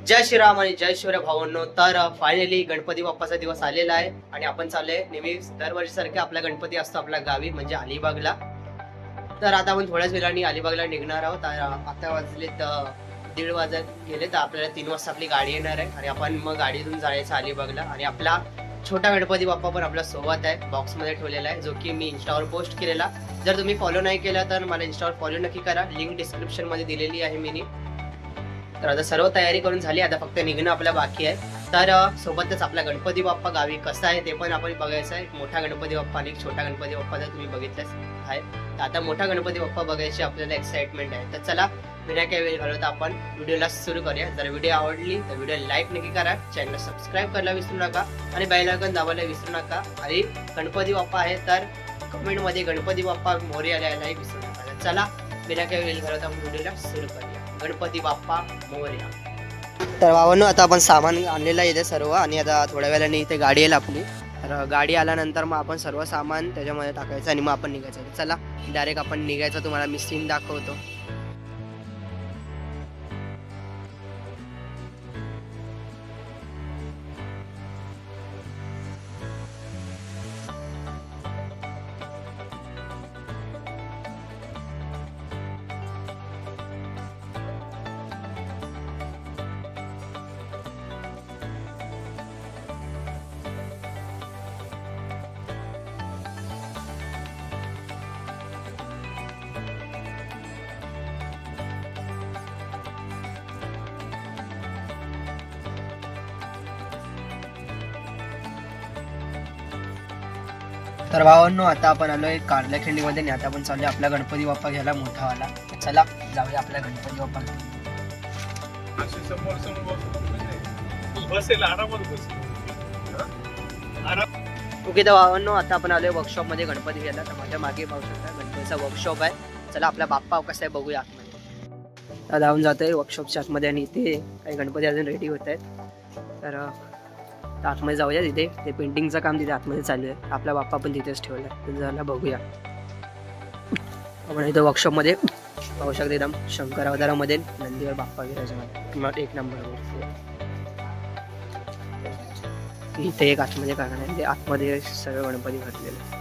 जय श्रीराम आणि जय शिवराय भावांनो. तर फायनली गणपती बाप्पाचा दिवस आलेला आहे आणि आपण चाललोय नेहमी दरवर्षीसारखे आपला गणपती असतो आपल्या गावी म्हणजे अलिबागला. तर आता आपण थोड्याच वेळाने अलिबागला निघणार आहोत. आता वाजलेत 1:30 वाजत गेले तर आपल्याला 3 वाजता आपली गाडी येणार आहे आणि आपण मग गाडीतून जायचं अलिबागला. आणि आपला छोटा गणपती बाप्पा पण आपल्या सोबत आहे, बॉक्समध्ये ठेवलेला आहे, जो की मी इंस्टावर पोस्ट केलेला. जर तुम्ही फॉलो नाही केला तर मला इंस्टावर फॉलो नक्की करा, लिंक डिस्क्रिप्शन मध्ये दिलेली आहे मी. तर आता सर्व तयारी करून झाली, आता फक्त निघणं आपल्या बाकी आहे. तर सोबतच आपला गणपती बाप्पा गावी कसा आहे ते पण आपण बघायचं आहे. मोठा गणपती बाप्पा आणि छोटा गणपती बाप्पा जर तुम्ही बघितलंच आहे, तर आता मोठा गणपती बाप्पा बघायची आपल्याला एक्साइटमेंट आहे. तर चला बिना काही वेळ घालवता आपण व्हिडिओला सुरू करूया. जर व्हिडिओ आवडली तर व्हिडिओ लाईक नक्की करा, चॅनल सबस्क्राईब करायला विसरू नका आणि बेल आयकॉन दाबायला विसरू नका. आणि गणपती बाप्पा आहे तर कमेंट मध्ये गणपती बाप्पा मोरया लिहायलाही विसरू नका. चला बिना काही वेळ घालवता आपण व्हिडिओला सुरू करूया. गणपती बाप्पा मोरया. तर भावांनो आता आपण सामान आणलेलं आहे इथे सर्व, आणि आता थोड्या वेळाने इथे गाडी येईल आपली. तर गाडी आल्यानंतर मग आपण सर्व सामान त्याच्यामध्ये टाकायचं आणि मग आपण निघायचं. चला डायरेक्ट आपण निघायचं, तुम्हाला मी सीन दाखवतो. तर भावांनो आता आपण आलोय कारल्याखिंडीमध्ये आणि आता आपण चाललोय आपला गणपती बाप्पा घ्यायला मोठावाला. चला जाऊया आपल्या गणपती बाप्पा. ओके तर भावांनो आता आपण आलोय वर्कशॉप मध्ये गणपती घ्यायला. तर माझ्या मागे पाहू शकता गणपतीचा वर्कशॉप आहे. चला आपला बाप्पा कसा आहे बघूया आतमध्ये. तर जाऊन जातोय वर्कशॉपच्या आतमध्ये आणि इथे काही गणपती अजून रेडी होत आहेत. तर आतमध्ये जाऊया. तिथे ते पेंटिंगचं काम तिथे आतमध्ये चालू आहे. आपला बाप्पा पण तिथेच ठेवला आहे. झाला बघूया आपण इथं वर्कशॉपमध्ये पाहू शकता. एकदम शंकर अवतारामध्ये नंदीवर बाप्पा विराजमान एक नंबर. इथे एक आतमध्ये कारण आहे, आतमध्ये सर्व गणपती घातलेले.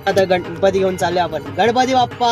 आता गणपती घेऊन चालले आपण. गणपती बाप्पा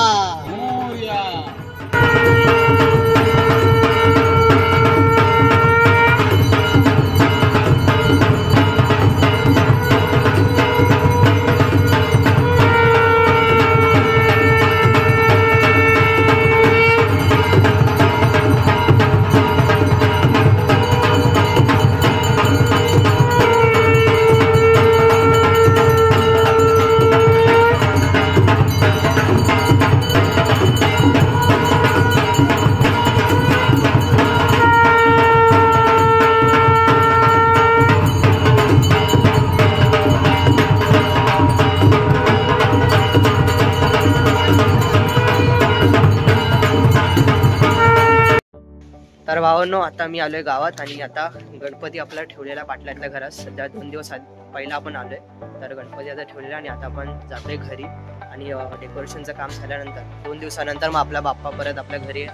तर भावांनो आता मी आलोय गावात आणि आता गणपती आपला ठेवलेला पाटलातल्या घरात सध्या 2 दिवस पहिला आपण आलोय. तर गणपती आता ठेवलेला आणि आता आपण जातोय घरी आणि डेकोरेशनचं काम झाल्यानंतर 2 दिवसानंतर मग आपला बाप्पा परत आपल्या घरी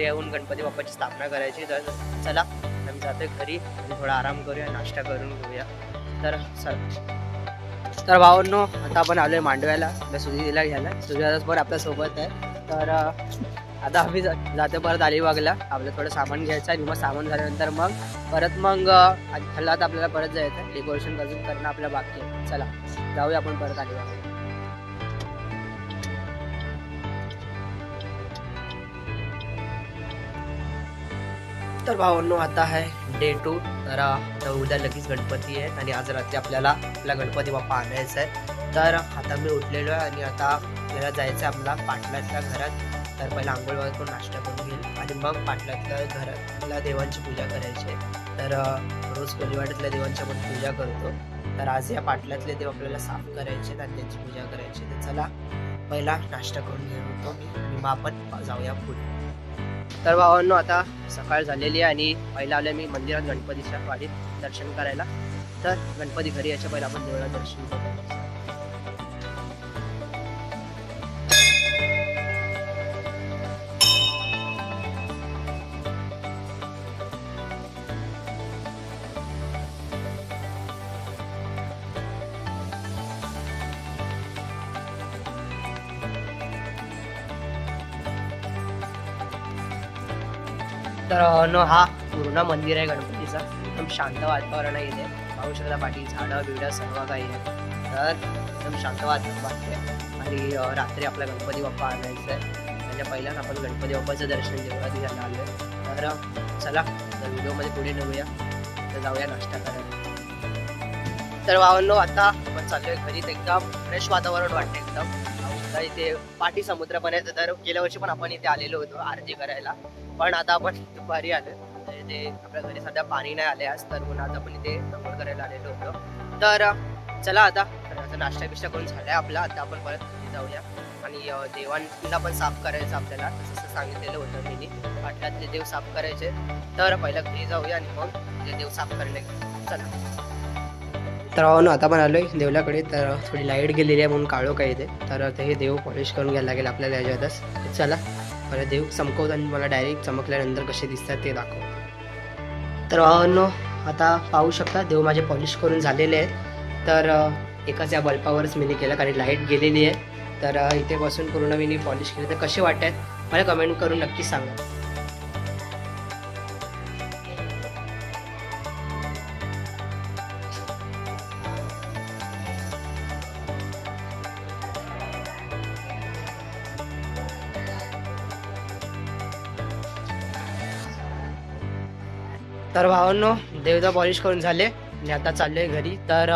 येऊन गणपती बाप्पाची स्थापना करायची. तर चला आम्ही जातोय घरी आणि थोडा आराम करूया, नाश्ता करून घेऊया. तर भावांनो आता आपण आलोय मांडव्याला आपल्या सुधीला घ्यायला. सुधीदादा पण आपल्या सोबत आहे. तर आता आम्ही जातो परत अलिबागला. आपलं थोडं सामान घ्यायचं आणि मग सामान झाल्यानंतर मग हल्लात आपल्याला परत जायचं. डेकोरेशन अजून करणं आपल्या बाकी आहे. चला जाऊया आपण परत अलिबागला. तर भावांनो आता आहे डे 2. तर उद्या लगेच गणपती आहे आणि आज रात्री आपल्याला आपला गणपती बाप्पा आणायचा आहे. तर आता मी उठलेलो आहे आणि आता आपल्याला जायचं आहे आपला पाटलातल्या घरात. तर पहिला आंघोळ वगैरे करून नाश्ता करून घेईल आणि मग पाटलातल्या घरातल्या देवांची पूजा करायची आहे. तर रोज कोलीवाड्यातल्या देवांची आपण पूजा करतो. तर आज या पाटलातले देव आपल्याला साफ करायचे आणि त्यांची पूजा करायची. तर चला पहिला नाश्ता करून घेतो मी आणि मग आपण जाऊया पुढे. तर भावांनो आता सकाळ झालेली आहे आणि पहिला आलोय मी मंदिरात गणपतीच्या वाडीत दर्शन करायला. तर गणपती घरी यायच्या पहिला आपण देवळात दर्शन करू. तर हा पूर्ण मंदिर आहे गणपतीचा. एकदम शांत वातावरण आहे इथे. पाहू शकता पाठी झाडं बिडं सर्व काही आहे. तर एकदम शांत वातावरण आहे आणि रात्री आपला गणपती बाप्पा आणायचा आहे. त्याच्या पहिल्याच आपण गणपती बाप्पाचं दर्शन देवळात घ्यायला आलोय. तर चला तर व्हिडिओमध्ये पुढे नेऊया. तर जाऊया नाश्ता करायला. तर भावांनो आता आपण चाललोय घरी. एकदम फ्रेश वातावरण वाटतं एकदम. इथे पाठी समुद्र पण आहे. तर गेल्या वर्षी पण आपण इथे आलेलो होतो आरती करायला. पण आता आपण दुपारी आलो. इथे आपल्या घरी सध्या पाणी नाही आले आज. तर म्हणून आज आपण इथे अंघोळ करायला आलेलो होतो. तर चला आता नाश्ता बिष्टा करून झालाय आपला. आता आपण परत घरी जाऊया आणि देवांना पण साफ करायचं आपल्याला. जसं सांगितलेलं होतं मी पाटलातले देव साफ करायचे. तर पहिला घरी जाऊया आणि मग ते देव साफ करायला घेऊ. चला तर आता पण आलोय देवलाकडे. तर थोडी लाईट गेलेली आहे म्हणून काळो काय इथे. तर ते हे देव पॉलिश करून घ्यायला लागेल आपल्याला याच्यातच. चला मला देव चमकवतो आणि मला डायरेक्ट चमकल्यानंतर कसे दिसतात ते दाखवतो. तर भावांनो आता पाहू शकता देव माझे पॉलिश करून झालेले आहेत. तर एकाच या बल्बावरच मी केलं कारण लाईट गेलेली आहे. तर इथे बसून पूर्ण मी पॉलिश केले. तर कसे वाटत आहेत मला कमेंट करून नक्की सांगा. तर भावांनो देवदा पॉलिश करून झाले आणि आता चाललोय घरी. तर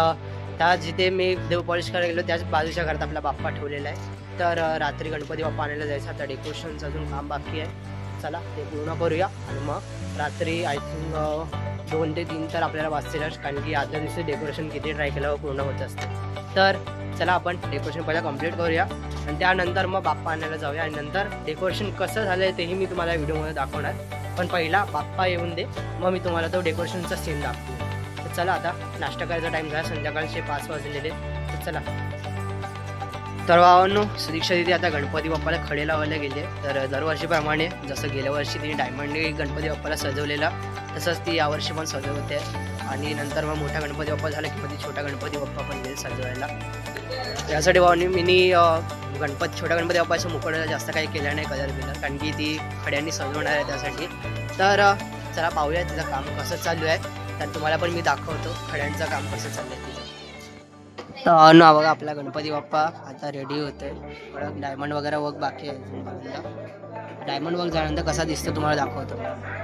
त्या जिथे मी देव पॉलिश करायला गेलो त्याच बाजूच्या घरात आपला बाप्पा ठेवलेला आहे. तर रात्री गणपती बाप्पा आणायला जायचं. आता डेकोरेशनचं अजून काम बाकी आहे. चला ते पूर्ण करूया आणि मग रात्री आय थिंक 2 ते 3 तर आपल्याला वाचतीलच. कारण की आदल्या दिवशी डेकोरेशन किती ट्राय केल्यावर पूर्ण होत असते. तर चला आपण डेकोरेशन पहिला कम्प्लीट करूया आणि त्यानंतर मग बाप्पा आणायला जाऊया. आणि नंतर डेकोरेशन कसं झालं आहे तेही मी तुम्हाला व्हिडिओमध्ये दाखवणार. पण पहिला बाप्पा येऊन दे मग मी तुम्हाला तो डेकोरेशनचा सीन दाखवतो. तर चला आता नाश्ता करायचा टाईम झाला. संध्याकाळचे 5 वाजलेले. तर चला तर भावांनो सुदीक्षा दिदी आता गणपती बाप्पाला खडे लावायला गेले. तर दरवर्षीप्रमाणे जसं गेल्या वर्षी तिने डायमंडने गणपती बाप्पाला सजवलेला तसंच ती यावर्षी पण सजवते. आणि नंतर मग मोठा गणपती बाप्पा झाला की मध्ये छोटा गणपती बाप्पा पण येईल सजवायला. यासाठी भावांनी मी छोट्या गणपती बाप्पाच्या मुकुटाला जास्त काही केलं नाही कलर बिलर. कारण की ती खड्यांनी सजवणार आहे त्यासाठी. तर चला पाहूया तिचं काम कसं चालू आहे. तर तुम्हाला पण मी दाखवतो खड्यांचं काम कसं चालू आहे तिचं. तर ना बघा आपला गणपती बाप्पा आता रेडी होतोय. थोडं डायमंड वगैरे वर्क बाकी आहे. डायमंड वर्क झाल्यानंतर कसा दिसतो तुम्हाला दाखवतो.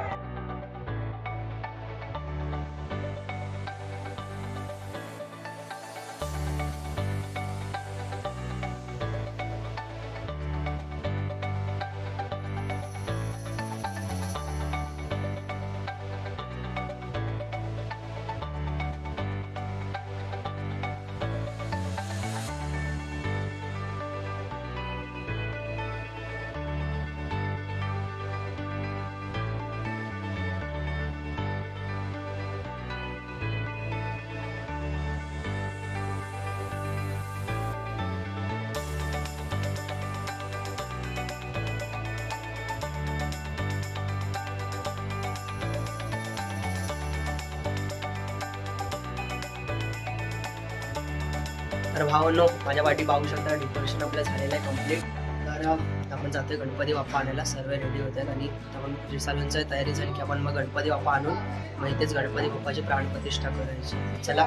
तर भावांनो माझ्या पाठी पाहू शकता डेकोरेशन आपलं झालेलं आहे कम्प्लीट. तर आपण जातोय गणपती बाप्पा आणायला. सर्व रेडी होत आहेत आणि आपण रिसालूनची तयारी झाली की आपण मग गणपती बाप्पा आणून मग इथेच गणपती बाप्पाची प्राणप्रतिष्ठा करायची. चला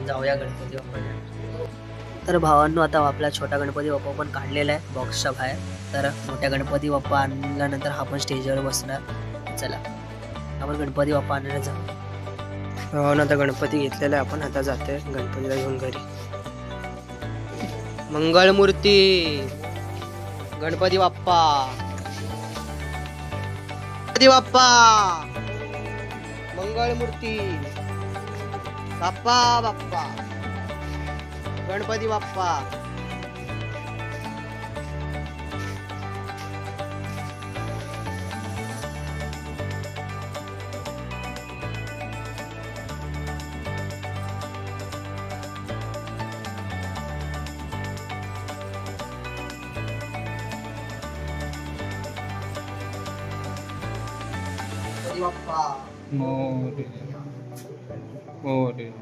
जाऊया गणपती बाप्पा. तर भावांनो आता आपला छोटा गणपती बाप्पा पण काढलेला आहे बॉक्सच्या बाहेर. तर मोठ्या गणपती बाप्पा आणल्यानंतर हा पण स्टेजवर बसणार. चला आपण गणपती बाप्पा आणायला जाऊ. भावांनो आता गणपती घेतलेला आहे आपण. आता जातोय गणपतीला घेऊन घरी. मंगळमूर्ती गणपती बाप्पा, गणपती बाप्पा, मंगळमूर्ती बाप्पा बाप्पा, गणपती बाप्पा. बाप्पा मोरया मोरया.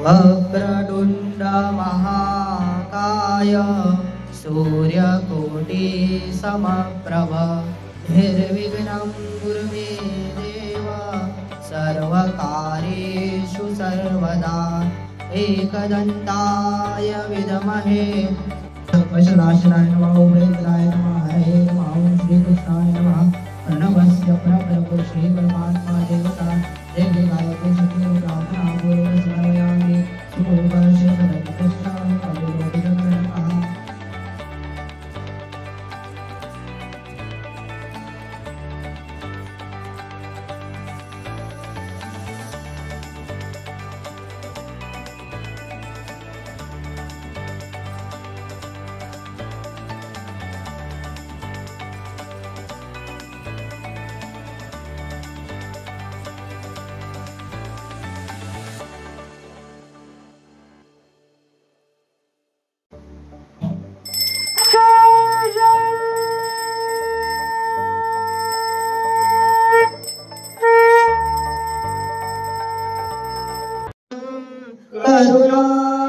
वक्रतुंड महाकाय सूर्यकोटि समप्रभ निर्विघ्नं कुरु मे देव सर्वकार्येषु सर्वदा एकदन्ताय विद्महे सर्वनाशनाय नमः उपेन्द्राय नमः हरे नमः ओम श्रीकृष्णाय नमः प्रणवस्य परब्रह्म श्री परमात्मा देवता देवी गायत्री शक्ति प्रार्थना पूर्वक समर्पयामि सुवर्ष सदकृष्ण कविरोधि नमः.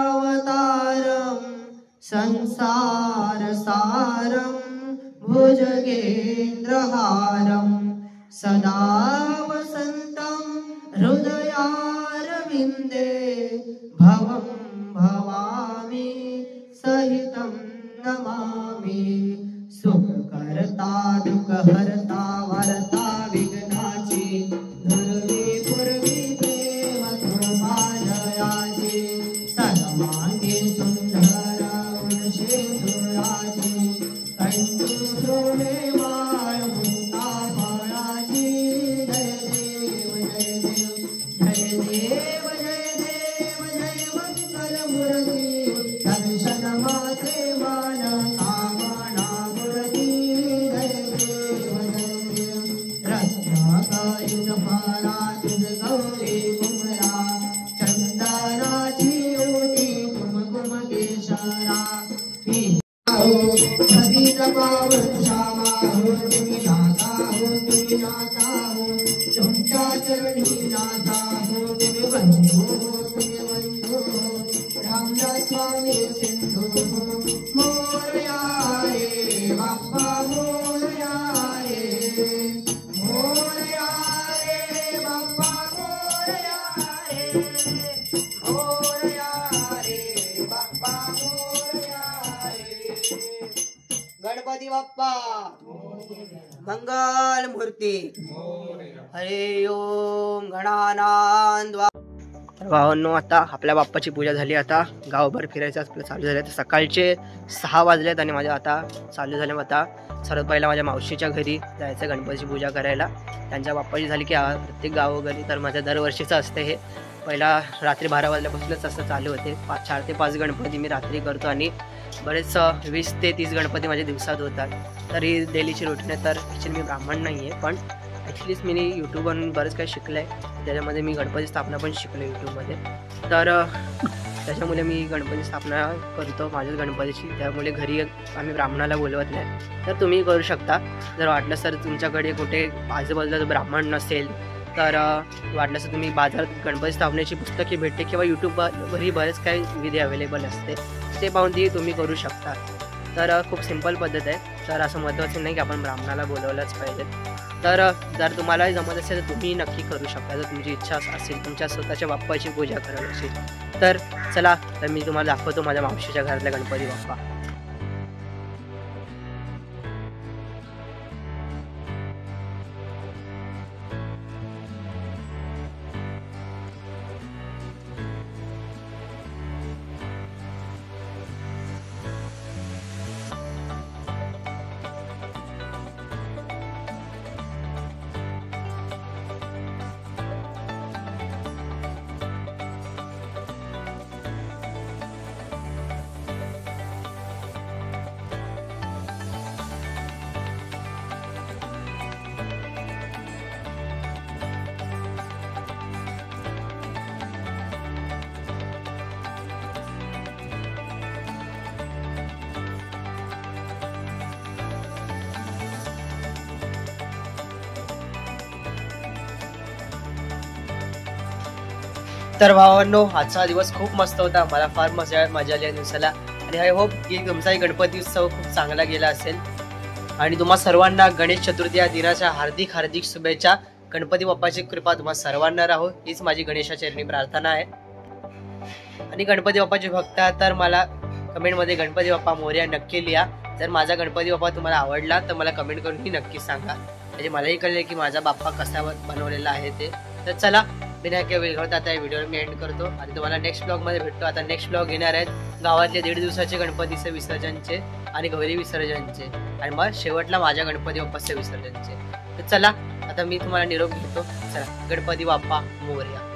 करुणावतारं संसारसारं भुजगेन्द्रहारं सदा वसन्तं हृदयारविन्दे भवं भवामि सहितं नमामि. सुखकर्ता दुःखहर्ता वरता विघ्नाची दुर्वी पूर्वी प्रेम कृपालयाची सर्वांगी सुंदर वृषेंद्राची कंठू श्रोणे वाळ मुक्ता फळाची. जय देव जय देव जय देव जय देव जय मंगलमूर्ती दर्शन मात्रे मान कामना मूर्ती. जय देव जय देव रत्नाकयुग फळा तुझ गौरी कुमरा चंदनाची ओटी कुमकुम केशरा. नदीच पावन श्यामा हो तुम्ही नाथा हो तुम्ही नाथा हो तुमच्या चरणी नाथा हो तुम्ही बंधू हो तुम्ही बंधू हो. रामदास स्वामी सिंधू हो मोरया रे बाप्पा मोरया रे मोरया गणपती बाप्पा मंगल मूर्ती. हरे ओम गणानां. तर भावांनो, आता आपल्या बाप्पाची पूजा झाली. आता गावभर फिरायचं आपलं चालू झालं. तर सकाळचे 6 वाजलेत आणि माझ्या आता चालू झाले. आता सर्वात पहिला माझ्या मावशीच्या घरी जायचं गणपतीची पूजा करायला. त्यांच्या बाप्पाची झाली की प्रत्येक गावोघरी, तर माझ्या दरवर्षीचं असते हे. पहिला रात्री 12 वाजल्यापासूनच असं चालू होते. 4 ते 5 गणपती मी रात्री करतो आणि बरेच 20 ते 30 गणपती माझ्या दिवसात होतात. तर ही डेलीची रुटीन आहे. तर ॲक्च्युली मी ब्राह्मण नाही आहे, पण ॲक्च्युलीच मी यूट्यूबवरून बरंच काही शिकलं आहे. त्याच्यामध्ये मी गणपती स्थापना पण शिकलो यूट्यूबमध्ये. तर त्याच्यामुळे मी गणपती स्थापना करतो माझ्याच गणपतीची. त्यामुळे घरी आम्ही ब्राह्मणाला बोलवत नाही. तर तुम्ही करू शकता. जर वाटलं सर तुमच्याकडे कुठे आजूबाजूला जर ब्राह्मण नसेल तर वाटलं तर तुम्ही बाजारात गणपती स्थापनेची पुस्तके भेटते किंवा यूट्यूबवरही बरेच काही विधी अवेलेबल असते, ते पाहून ती तुम्ही करू शकता. तर खूप सिंपल पद्धत आहे. तर असं महत्त्वाचं नाही की आपण ब्राह्मणाला बोलवलंच पाहिजे. तर जर तुम्हाला जमत असेल तर तुम्ही नक्की करू शकता. जर तुमची इच्छा असेल तुमच्या स्वतःच्या बाप्पाची पूजा करायची असेल तर चला, तर मी तुम्हाला दाखवतो माझ्या मावशीच्या घरातला गणपती बाप्पा. तर भावांनो, आजचा दिवस खूप मस्त होता. मला फार मजा आली या दिवसाला आणि आय होप की तुमचाही गणपती उत्सव खूप चांगला गेला असेल. आणि तुम्हा सर्वांना गणेश चतुर्थी या दिनाच्या हार्दिक हार्दिक शुभेच्छा. गणपती बाप्पाची कृपा तुम्हा सर्वांना राहो, हीच माझी गणेशाचरणी प्रार्थना आहे. आणि गणपती बाप्पाचे भक्त तर मला कमेंटमध्ये गणपती बाप्पा मोरया नक्की लिहा. जर माझा गणपती बाप्पा तुम्हाला आवडला तर मला कमेंट करूनही नक्की सांगा, म्हणजे मलाही कळेल की माझा बाप्पा कसा बनवलेला आहे ते. तर चला, बिना काही वेळ घालवता आता या व्हिडिओ मी एंड करतो आणि तुम्हाला नेक्स्ट ब्लॉगमध्ये भेटतो. आता नेक्स्ट ब्लॉग येणार आहेत गावातले 1.5 दिवसाचे गणपतीचे विसर्जनचे आणि गौरी विसर्जनचे आणि मग शेवटला माझ्या गणपती बाप्पाचे विसर्जनचे. तर चला, आता मी तुम्हाला निरोप घेतो. चला, गणपती बाप्पा मोरया.